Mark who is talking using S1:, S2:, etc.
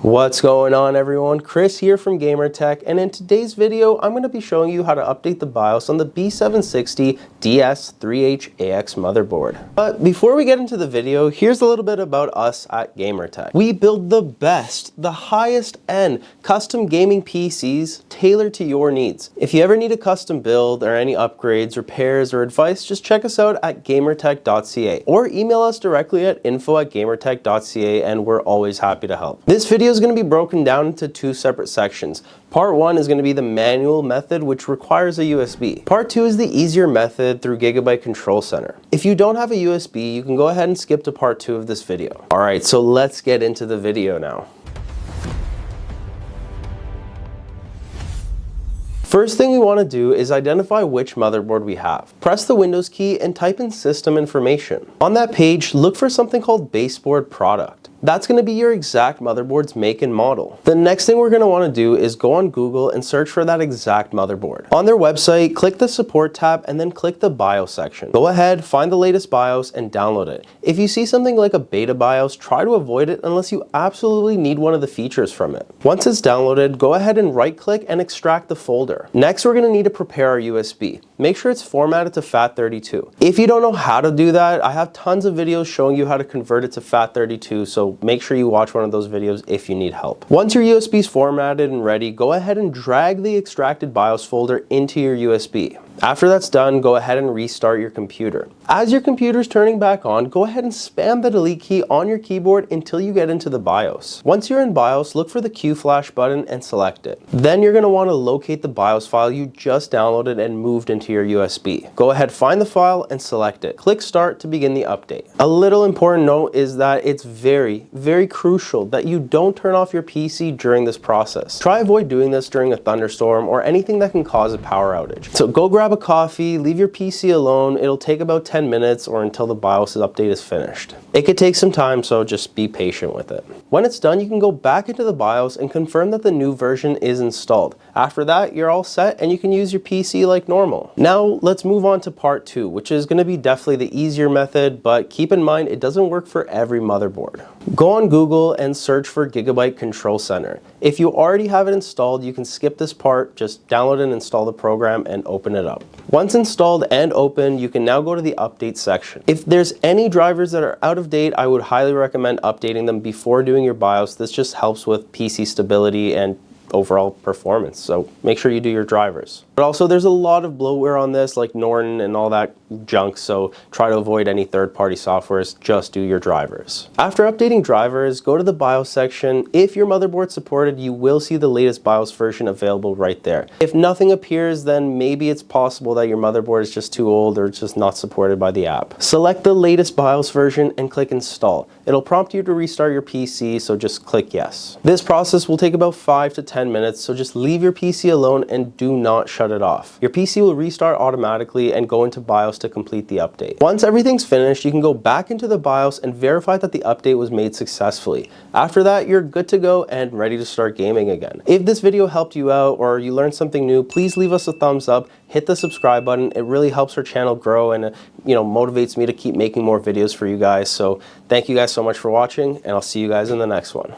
S1: What's going on, everyone? Chris here from GamerTech, and in today's video I'm going to be showing you how to update the BIOS on the B760 DS3H AX motherboard. But before we get into the video, here's a little bit about us at GamerTech. We build the best, the highest end custom gaming PCs tailored to your needs. If you ever need a custom build or any upgrades, repairs, or advice, just check us out at gamertech.ca or email us directly at info@gamertech.ca, and we're always happy to help. This video is going to be broken down into two separate sections. Part 1 is going to be the manual method, which requires a USB. Part 2 is the easier method through Gigabyte Control Center. If you don't have a USB, you can go ahead and skip to part 2 of this video. Alright, so let's get into the video now. First thing we want to do is identify which motherboard we have. Press the Windows key and type in system information. On that page, look for something called baseboard product. That's going to be your exact motherboard's make and model. The next thing we're going to want to do is go on Google and search for that exact motherboard. On their website, click the support tab and then click the BIOS section. Go ahead, find the latest BIOS and download it. If you see something like a beta BIOS, try to avoid it unless you absolutely need one of the features from it. Once it's downloaded, go ahead and right click and extract the folder. Next, we're going to need to prepare our USB. Make sure it's formatted to FAT32. If you don't know how to do that, I have tons of videos showing you how to convert it to FAT32, so make sure you watch one of those videos if you need help. Once your USB is formatted and ready, go ahead and drag the extracted BIOS folder into your USB. After that's done, go ahead and restart your computer. As your computer's turning back on, go ahead and spam the delete key on your keyboard until you get into the BIOS. Once you're in BIOS, look for the Q flash button and select it. Then you're going to want to locate the BIOS file you just downloaded and moved into your USB. Go ahead, find the file and select it. Click start to begin the update. A little important note is that it's very crucial that you don't turn off your PC during this process. Try avoid doing this during a thunderstorm or anything that can cause a power outage. So go grab a coffee, leave your PC alone. It'll take about 10 minutes or until the BIOS update is finished. It could take some time, so just be patient with it. When it's done, you can go back into the BIOS and confirm that the new version is installed. After that, you're all set and you can use your PC like normal. Now let's move on to part 2, which is going to be definitely the easier method, but keep in mind it doesn't work for every motherboard. Go on Google and search for Gigabyte Control Center. If you already have it installed, you can skip this part, just download and install the program and open it up. Once installed and open, you can now go to the update section. If there's any drivers that are out of date, I would highly recommend updating them before doing your BIOS. This just helps with PC stability and overall performance, so make sure you do your drivers. But also there's a lot of bloatware on this, like Norton and all that junk, so try to avoid any third-party softwares, just do your drivers. After updating drivers, go to the BIOS section. If your motherboard's supported, you will see the latest BIOS version available right there. If nothing appears, then maybe it's possible that your motherboard is just too old or just not supported by the app. Select the latest BIOS version and click install. It'll prompt you to restart your PC, so just click yes. This process will take about 5 to 10 minutes, so just leave your PC alone and do not shut it off. Your PC will restart automatically and go into BIOS to complete the update. Once everything's finished, you can go back into the BIOS and verify that the update was made successfully. After that, you're good to go and ready to start gaming again. If this video helped you out or you learned something new, please leave us a thumbs up, hit the subscribe button. It really helps our channel grow and motivates me to keep making more videos for you guys. So thank you guys so much for watching, and I'll see you guys in the next one.